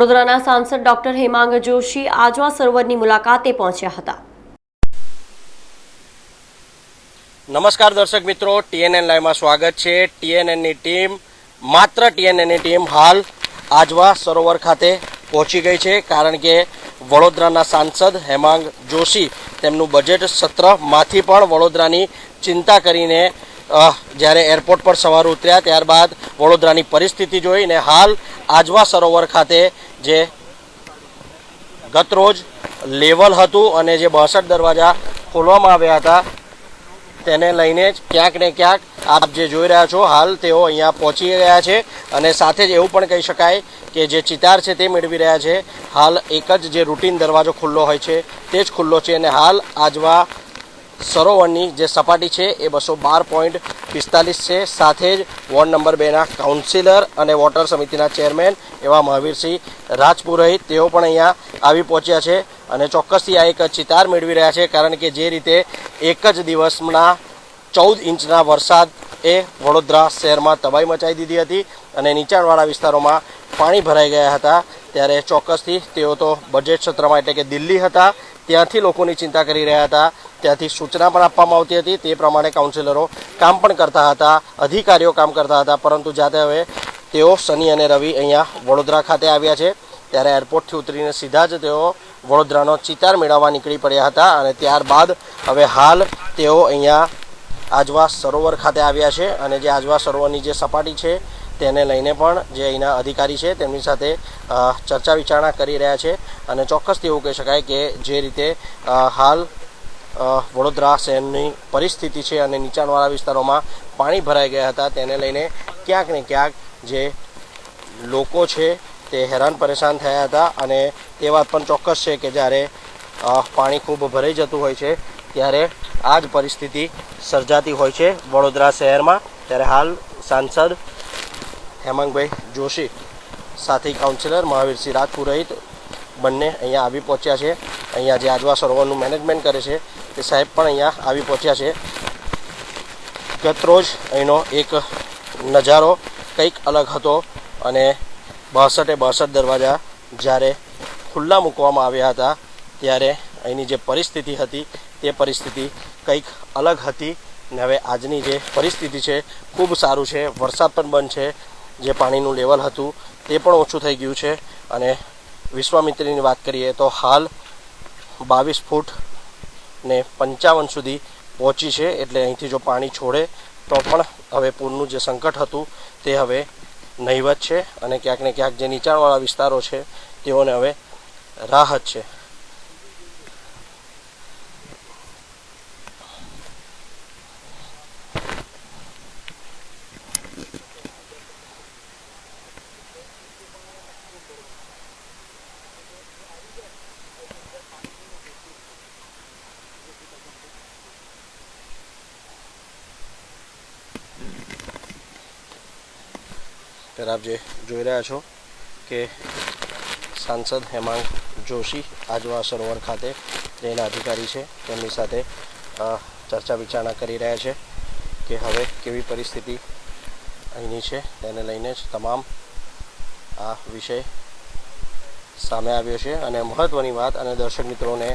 વડોદરાના સાંસદ ડોક્ટર હેમાંગ જોશી આજવા સરોવરની મુલાકાતે પહોંચ્યા હતા। નમસ્કાર દર્શક મિત્રો, ટીએનએન લાઈવમાં સ્વાગત છે। ટીએનએનની ટીમ હાલ આજવા સરોવર ખાતે પહોંચી ગઈ છે, કારણ કે વડોદરાના સાંસદ હેમાંગ જોશી તેમનું બજેટ સત્રમાંથી પણ વડોદરાની ચિંતા કરીને જ્યારે એરપોર્ટ પર સવાર ઉતર્યા ત્યારબાદ વડોદરાની પરિસ્થિતિ જોઈને હાલ આજવા સરોવર ખાતે જે ગતરોજ લેવલ હતું અને જે 62 દરવાજા ખોલવામાં આવ્યા હતા તેને લઈને જ ક્યાંક ને ક્યાંક આપ જે જોઈ રહ્યા છો હાલ તેઓ અહીંયા પહોંચી ગયા છે અને સાથે જ એવું પણ કહી શકાય કે જે ચિતાર છે તે મેળવી રહ્યા છે। હાલ એક જ જે રૂટીન દરવાજો ખુલ્લો હોય છે તે જ ખુલ્લો છે અને હાલ આજવા સરોવરની જે સપાટી છે એ 212.45 છે। સાથે જ વોર્ડ નંબર 2ના કાઉન્સિલર અને વોટર સમિતિના ચેરમેન એવા મહાવીરસિંહ રાજપુરોહિત તેઓ પણ અહીંયા આવી પહોંચ્યા છે અને ચોક્કસથી આ એક ચિતાર મેળવી રહ્યા છે, કારણ કે જે રીતે એક જ દિવસના 14 ઇંચના વરસાદ એ વડોદરા શહેરમાં તબાહી મચાવી દીધી હતી અને નીચાણવાળા વિસ્તારોમાં પાણી ભરાઈ ગયા હતા, ત્યારે ચોક્કસથી તેઓ તો બજેટ સત્રમાં એટલે કે દિલ્હી હતા, ત્યાંથી લોકોની ચિંતા કરી રહ્યા હતા, ત્યાંથી સૂચના પણ આપવામાં આવતી હતી, તે પ્રમાણે કાઉન્સિલરો કામ પણ કરતા હતા, અધિકારીઓ કામ કરતા હતા, પરંતુ જાતે હવે તેઓ શનિ અને રવિ અહીંયા વડોદરા ખાતે આવ્યા છે ત્યારે એરપોર્ટથી ઉતરીને સીધા જ તેઓ વડોદરાનો ચિતાર મેળવવા નીકળી પડ્યા હતા અને ત્યારબાદ હવે હાલ તેઓ અહીંયા આજવા સરોવર ખાતે આવ્યા છે અને જે આજવા સરોવરની જે સપાટી છે તેને લઈને પણ જે અહીંના અધિકારી છે તેમની સાથે ચર્ચા વિચારણા કરી રહ્યા છે અને ચોક્કસથી એવું કહી શકાય કે જે રીતે હાલ વડોદરા શહેરની પરિસ્થિતિ છે અને નીચાણવાળા વિસ્તારોમાં પાણી ભરાઈ ગયા હતા તેને લઈને ક્યાંક ને ક્યાંક જે લોકો છે તે હેરાન પરેશાન થયા હતા અને તે વાત પણ ચોક્કસ છે કે જ્યારે પાણી ખૂબ ભરાઈ જતું હોય છે ત્યારે આ જ પરિસ્થિતિ સર્જાતી હોય છે વડોદરા શહેરમાં। ત્યારે હાલ સાંસદ હેમાંગભાઈ જોશી સાથે કાઉન્સિલર મહાવીરસિંહ રાજપુરોહિત બંને અહીંયા આવી પહોંચ્યા છે। અહીંયા જે આજવા સરોવરનું મેનેજમેન્ટ કરે છે તે સાહેબ પણ અહીંયા આવી પહોંચ્યા છે। ગતરોજ અહીંનો એક નજારો કંઈક અલગ હતો અને 62 દરવાજા જ્યારે ખુલ્લા મૂકવામાં આવ્યા હતા ત્યારે અહીંની જે પરિસ્થિતિ હતી તે પરિસ્થિતિ કંઈક અલગ હતી ને હવે આજની જે પરિસ્થિતિ છે ખૂબ સારું છે, વરસાદ પણ બંધ છે, જે પાણીનું લેવલ હતું તે પણ ઓછું થઈ ગયું છે અને વિશ્વામિત્રીની વાત કરીએ તો હાલ 22 ફૂટ ને 55 સુધી પહોંચી છે, એટલે અહીંથી જો પાણી છોડે તો પણ હવે પૂરનું જે સંકટ હતું તે હવે નહીવત છે અને ક્યાંક ને ક્યાંક જે નીચાણવાળા વિસ્તારો છે તેઓને હવે રાહત છે। ત્યારે આપ જે જોઈ રહ્યા છો કે સાંસદ હેમાંગ જોશી આજવા સરોવર ખાતે જેના અધિકારી છે તેમની સાથે ચર્ચા વિચારણા કરી રહ્યા છે કે હવે કેવી પરિસ્થિતિ અહીંની છે તેને લઈને જ તમામ આ વિષય સામે આવ્યો છે। અને મહત્ત્વની વાત અને દર્શક મિત્રોને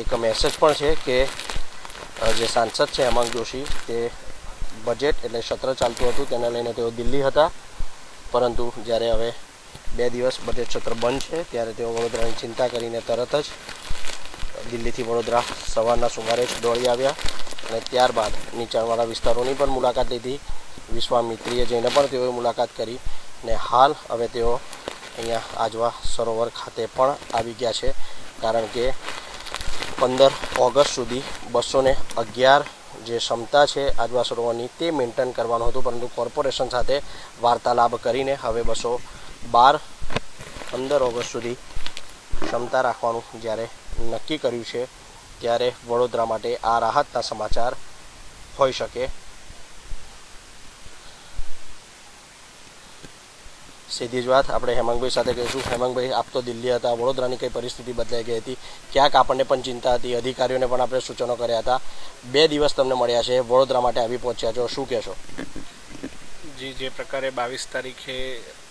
એક મેસેજ પણ છે કે જે સાંસદ છે હેમાંગ જોશી તે બજેટ એટલે સત્ર ચાલતું હતું તેને લઈને તેઓ દિલ્હી હતા, પરંતુ જ્યારે હવે 2 દિવસ બજેટ સત્ર બંધ છે ત્યારે તેઓ વડોદરાની ચિંતા કરીને તરત જ દિલ્હીથી વડોદરા સવારના સુમારે જ દોડી આવ્યા અને ત્યારબાદ નીચાણવાળા વિસ્તારોની પણ મુલાકાત લીધી, વિશ્વામિત્રીએ જઈને પણ તેઓએ મુલાકાત કરી ને હાલ હવે તેઓ અહીંયા આજવા સરોવર ખાતે પણ આવી ગયા છે, કારણ કે 15 ઓગસ્ટ સુધી 211 જે ક્ષમતા છે આજવા સરોવરની તે મેન્ટેન કરવાનું હતું, પરંતુ કોર્પોરેશન સાથે વાર્તાલાપ કરીને હવે 212 15 ઓગસ્ટ સુધી ક્ષમતા રાખવાનું જ્યારે નક્કી કર્યું છે ત્યારે વડોદરા માટે આ રાહતના સમાચાર હોઈ શકે। સીધી જ વાત આપણે હેમાંગભાઈ સાથે કહીશું। હેમાંગભાઈ, આપ તો દિલ્હી હતા, વડોદરાની કઈ પરિસ્થિતિ બદલાઈ ગઈ હતી, ક્યાંક આપણને પણ ચિંતા હતી, અધિકારીઓને પણ આપણે સૂચનો કર્યા હતા, 2 દિવસ તમને મળ્યા છે, વડોદરા માટે આવી પહોંચ્યા છો, શું કહેશો? જી, જે પ્રકારે 22 તારીખે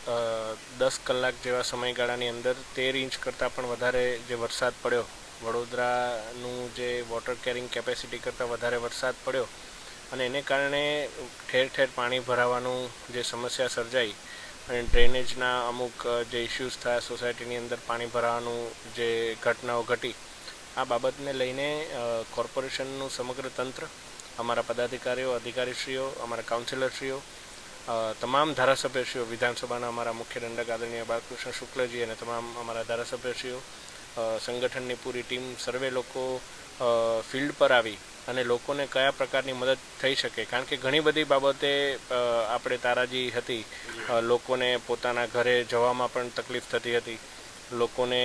10 કલાક જેવા સમયગાળાની અંદર 13 ઇંચ કરતાં પણ વધારે જે વરસાદ પડ્યો, વડોદરાનું જે વોટર કેરિંગ કેપેસિટી કરતાં વધારે વરસાદ પડ્યો અને એને કારણે ઠેર ઠેર પાણી ભરાવાનું જે સમસ્યા સર્જાઈ અને ડ્રેનેજના અમુક જે ઇસ્યુઝ થયા, સોસાયટીની અંદર પાણી ભરાવાનું જે ઘટનાઓ ઘટી, આ બાબતને લઈને કોર્પોરેશનનું સમગ્ર તંત્ર, અમારા પદાધિકારીઓ, અધિકારીશ્રીઓ, અમારા કાઉન્સિલરશ્રીઓ, તમામ ધારાસભ્યશ્રીઓ, વિધાનસભાના અમારા મુખ્ય દંડક આદરણીય બાલકૃષ્ણ શુક્લજી અને તમામ અમારા ધારાસભ્યશ્રીઓ, સંગઠનની પૂરી ટીમ, સર્વે લોકો ફિલ્ડ પર આવી અને લોકોને કયા પ્રકારની મદદ થઈ શકે, કારણ કે ઘણી બધી બાબતે આપણે તારાજી હતી, લોકોને પોતાના ઘરે જવામાં પણ તકલીફ થતી હતી, લોકોને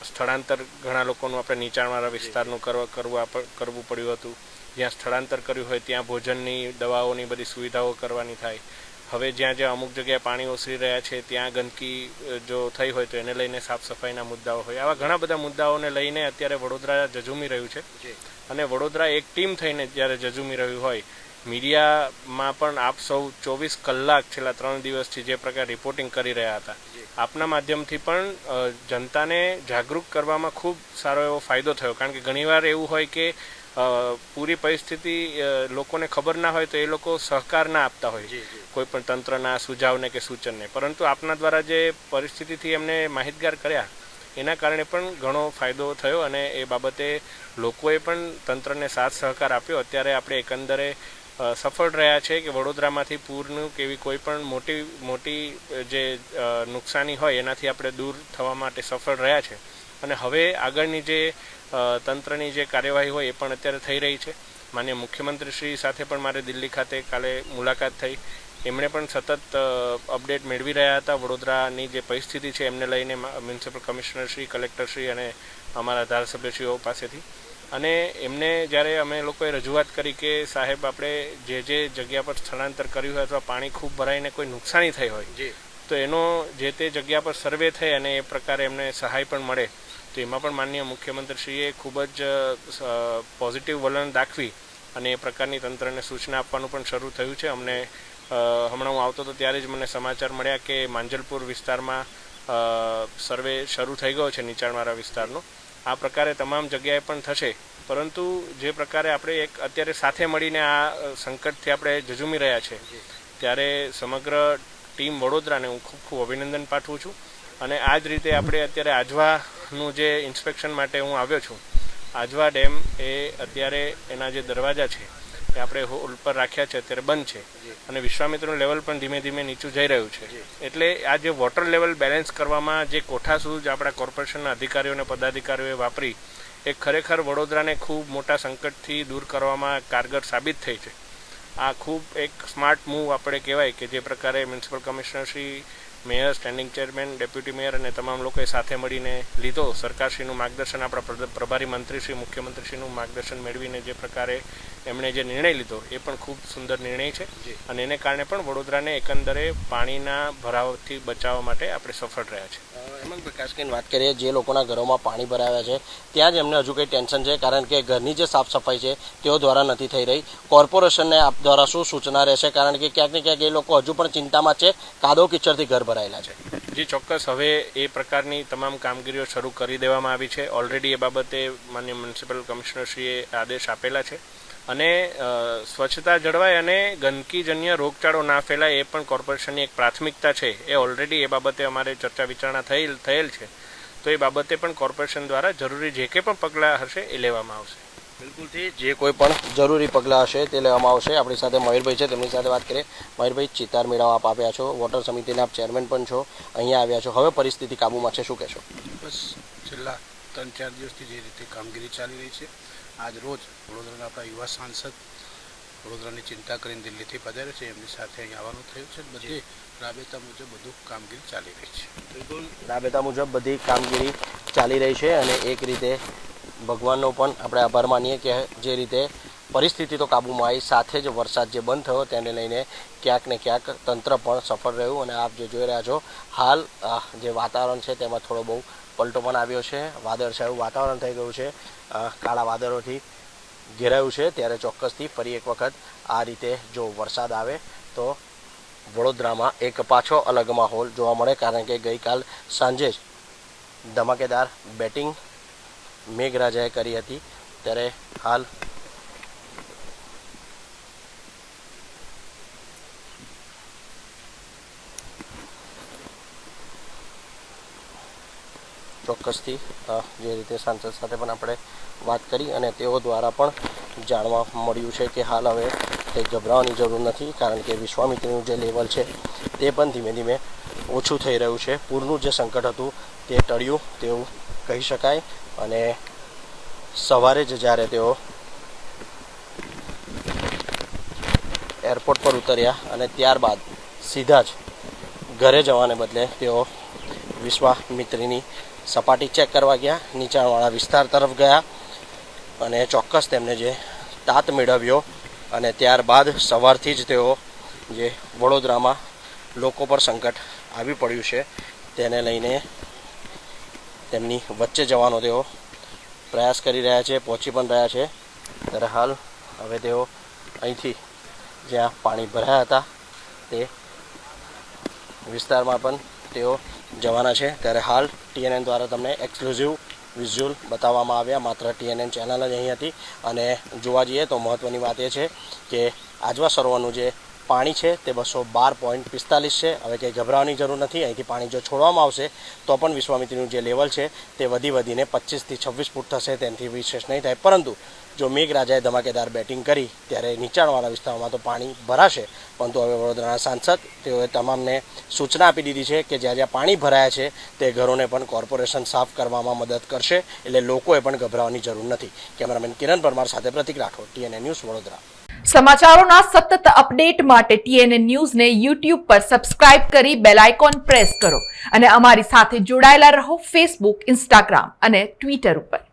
સ્થળાંતર, ઘણા લોકોનું આપણે નીચાણવાળા વિસ્તારનું કરવું પડ્યું હતું, જ્યાં સ્થળાંતર કર્યું હોય ત્યાં ભોજનની, દવાઓની બધી સુવિધાઓ કરવાની થાય. હવે જ્યાં જ્યાં અમુક જગ્યાએ પાણી ઓસરી રહ્યા છે ત્યાં ગંદકી જો થઈ હોય તો એને લઈને સાફ સફાઈના મુદ્દાઓ હોય, આવા ઘણા બધા મુદ્દાઓને લઈને અત્યારે વડોદરા ઝઝૂમી રહ્યું છે. અને વડોદરા એક ટીમ થઈને જ્યારે ઝઝૂમી રહ્યું હોય, મીડિયામાં પણ આપ સૌ 24 કલાક છેલ્લા 3 દિવસથી જે પ્રકાર રિપોર્ટિંગ કરી રહ્યા હતા, આપના માધ્યમથી પણ જનતાને જાગૃત કરવામાં ખૂબ સારો એવો ફાયદો થયો. કારણ કે ઘણીવાર એવું હોય કે પૂરી પરિસ્થિતિ લોકોને ખબર ના હોય તો એ લોકો સહકાર ના આપતા હોય કોઈ પણ તંત્રના સુઝાવને કે સૂચનને, પરંતુ આપના દ્વારા જે પરિસ્થિતિથી એમને માહિતગાર કર્યા એના કારણે પણ ઘણો ફાયદો થયો અને એ બાબતે લોકોએ પણ તંત્રને સાથ સહકાર આપ્યો. અત્યારે આપણે એકંદરે સફળ રહ્યા છે કે વડોદરામાંથી પૂરનું કે એવી કોઈ પણ મોટી જે નુકસાની હોય એનાથી આપણે દૂર થવા માટે સફળ રહ્યા છે. અને હવે આગળની જે તંત્રની જે કાર્યવાહી હોય એ પણ અત્યારે થઈ રહી છે. માનનીય મુખ્યમંત્રીશ્રી સાથે પણ મારે દિલ્હી ખાતે કાલે મુલાકાત થઈ, એમણે પણ સતત અપડેટ મેળવી રહ્યા હતા વડોદરાની જે પરિસ્થિતિ છે એમને લઈને મ્યુનિસિપલ કમિશનરશ્રી, કલેક્ટરશ્રી અને અમારા ધારાસભ્યશ્રીઓ પાસેથી. અને એમને જ્યારે અમે લોકોએ રજૂઆત કરી કે સાહેબ આપણે જે જગ્યા પર સ્થળાંતર કર્યું હોય અથવા પાણી ખૂબ ભરાઈને કોઈ નુકસાની થઈ હોય તો એનો જે તે જગ્યા પર સર્વે થઈ અને એ પ્રકારે એમને સહાય પણ મળે, તો એમાં પણ માનનીય મુખ્યમંત્રીશ્રીએ ખૂબ જ પોઝિટિવ વલણ દાખવી અને એ પ્રકારની તંત્રને સૂચના આપવાનું પણ શરૂ થયું છે. અમને હમણાં હું આવતો હતો ત્યારે જ મને સમાચાર મળ્યા કે માંજલપુર વિસ્તારમાં સર્વે શરૂ થઈ ગયો છે નીચાણવાળા વિસ્તારનો. આ પ્રકારે તમામ જગ્યાએ પણ થશે, પરંતુ જે પ્રકારે આપણે એક અત્યારે સાથે મળીને આ સંકટથી આપણે ઝઝૂમી રહ્યા છે ત્યારે સમગ્ર ટીમ વડોદરાને હું ખૂબ ખૂબ અભિનંદન પાઠવું છું. અને આ જ રીતે આપણે અત્યારે આજવાનું જે ઇન્સ્પેક્શન માટે હું આવ્યો છું, આજવા ડેમ એ અત્યારે એના જે દરવાજા છે એ આપણે હોલ પર રાખ્યા છે, અત્યારે બંધ છે અને વિશ્વામિત્રનું લેવલ પણ ધીમે ધીમે નીચું જઈ રહ્યું છે. એટલે આ જે વોટર લેવલ બેલેન્સ કરવામાં જે કોઠાસૂઝ આપણા કોર્પોરેશનના અધિકારીઓ અને પદાધિકારીઓએ વાપરી એ ખરેખર વડોદરાને ખૂબ મોટા સંકટથી દૂર કરવામાં કારગર સાબિત થઈ છે. આ ખૂબ એક સ્માર્ટ મૂવ આપણે કહેવાય કે જે પ્રકારે મ્યુનિસિપલ કમિશનરશ્રી, mayor, standing chairman, deputy mayor અને તમામ લોકોએ સાથે મળીને લીધો. સરકારશ્રીનું માર્ગદર્શન, આપણા પ્રભારી મંત્રીશ્રી, મુખ્યમંત્રીશ્રીનું માર્ગદર્શન મેળવીને જે પ્રકારે એમણે જે નિર્ણય લીધો એ પણ ખૂબ સુંદર નિર્ણય છે અને એને કારણે પણ વડોદરાને એકંદરે પાણીના ભરાવથી બચાવવા માટે આપણે સફળ રહ્યા છે. હેમંતભાઈ, ખાસ કરીને વાત કરીએ જે લોકોના ઘરોમાં પાણી ભરાયા છે ત્યાં જ એમને હજુ કંઈ ટેન્શન છે, કારણ કે ઘરની જે સાફ સફાઈ છે તેઓ દ્વારા નથી થઈ રહી. કોર્પોરેશનને આપ દ્વારા શું સૂચના રહેશે, કારણ કે ક્યાંક ને ક્યાંક એ લોકો હજુ પણ ચિંતામાં છે, કાદવ કિચડથી ઘર ભરાયેલા છે? જી ચોક્કસ, હવે એ પ્રકારની તમામ કામગીરીઓ શરૂ કરી દેવામાં આવી છે. ઓલરેડી એ બાબતે માનનીય મ્યુનિસિપલ કમિશનરશ્રીએ આદેશ આપેલા છે અને સ્વચ્છતા જળવાય અને ગંદકીજન્ય રોગચાળો ના ફેલાય એ પણ કોર્પોરેશનની એક પ્રાથમિકતા છે. એ ઓલરેડી એ બાબતે અમારે ચર્ચા વિચારણા થયેલ છે, તો એ બાબતે પણ કોર્પોરેશન દ્વારા જરૂરી જે કંઈ પણ પગલાં હશે એ લેવામાં આવશે. બિલકુલથી જે કોઈ પણ જરૂરી પગલાં હશે તે લેવામાં આવશે. આપણી સાથે મયુરભાઈ છે, તેમની સાથે વાત કરીએ. મયુરભાઈ, ચિતાર મેળાવ આપ આવ્યા છો, વોટર સમિતિના આપ ચેરમેન પણ છો, અહીંયા આવ્યા છો, હવે પરિસ્થિતિ કાબૂમાં છે, શું કહેશો? બસ છેલ્લા 3-4 દિવસથી જે રીતે કામગીરી ચાલી રહી છે, આજ રોજ વડોદરાના આપણા યુવા સાંસદ વડોદરાની ચિંતા કરીને દિલ્હીથી પધાર્યા છે, એમની સાથે અહીં આવવાનું થયું છે. બધી રાબેતા મુજબ બધું કામગીરી ચાલી રહી છે. બિલકુલ રાબેતા મુજબ બધી કામગીરી ચાલી રહી છે અને એક રીતે ભગવાનનો પણ આપણે આભાર માનીએ કે જે રીતે પરિસ્થિતિ તો કાબૂમાં આવી, સાથે જ વરસાદ જે બંધ થયો તેને લઈને ક્યાંક ને ક્યાંક તંત્ર પણ સફળ રહ્યું. અને આપ જે જોઈ રહ્યા છો હાલ જે વાતાવરણ છે તેમાં થોડો બહુ પલટો પણ આવ્યો છે, વાદળછાયું વાતાવરણ થઈ ગયું છે, કાળા વાદળોથી ઘેરાયું છે. ત્યારે ચોક્કસથી ફરી એક વખત આ રીતે જો વરસાદ આવે તો વડોદરામાં એક પાછો અલગ માહોલ જોવા મળે, કારણ કે ગઈકાલ સાંજે જ ધમાકેદાર બેટિંગ મેઘરાજાએ કરી હતી. ત્યારે હાલ ચોક્કસથી જે રીતે સાંસદ સાથે પણ આપણે વાત કરી અને તેઓ દ્વારા પણ જાણવા મળ્યું છે કે હાલ હવે કંઈ ગભરાવાની જરૂર નથી, કારણ કે વિશ્વામિત્રીનું જે લેવલ છે તે પણ ધીમે ધીમે ઓછું થઈ રહ્યું છે. પૂરનું જે સંકટ હતું તે ટળ્યું તેવું કહી શકાય. અને સવારે જ જ્યારે તેઓ એરપોર્ટ પર ઉતર્યા અને ત્યારબાદ સીધા જ ઘરે જવાને બદલે તેઓ વિશ્વામિત્રીની સપાટી ચેક કરવા ગયા, નીચાણવાળા વિસ્તાર તરફ ગયા અને ચોક્કસ તેમને જે તાત મેળવ્યો. અને ત્યારબાદ સવારથી જ તેઓ જે વડોદરામાં લોકો પર સંકટ આવી પડ્યું છે તેને લઈને તેમની વચ્ચે જવાનો તેઓ પ્રયાસ કરી રહ્યા છે, પહોંચી પણ રહ્યા છે. ત્યારે હાલ હવે તેઓ અહીંથી જ્યાં પાણી ભરાયા હતા તે વિસ્તારમાં પણ તેઓ જવાના છે. ત્યારે હાલ TNN દ્વારા તમને એક્સક્લુઝિવ વિઝ્યુઅલ બતાવવામાં આવ્યા. માત્ર TNN ચેનલ જ અહીં હતી. અને જોવા જઈએ તો મહત્ત્વની વાત એ છે કે આજવા સરોવરનું જે પાણી છે તે 212.45 છે. હવે કંઈ ગભરાવાની જરૂર નથી. અહીંથી પાણી જો છોડવામાં આવશે તો પણ વિશ્વામિત્રીનું જે લેવલ છે તે વધીને 25 થી 26 ફૂટ થશે, તેનાથી વિશેષ નહીં થાય. પરંતુ જો મેઘરાજાએ ધમાકેદાર બેટિંગ કરી ત્યારે નીચાણવાળા વિસ્તારોમાં તો પાણી ભરાશે, પરંતુ હવે વડોદરાના સાંસદ તેઓએ તમામને સૂચના આપી દીધી છે કે જ્યાં જ્યાં પાણી ભરાયા છે તે ઘરોને પણ કોર્પોરેશન સાફ કરવામાં મદદ કરશે, એટલે લોકોએ પણ ગભરાવાની જરૂર નથી. કેમેરામેન કિરણ પરમાર સાથે પ્રતિક રાઠોડ, TNN ન્યૂઝ, વડોદરા. સમાચારોના સતત અપડેટ માટે TNN ન્યૂઝને YouTube પર સબસ્ક્રાઇબ કરી બેલ આઇકોન પ્રેસ કરો અને અમારી સાથે જોડાયેલા રહો Facebook, Instagram અને Twitter ઉપર.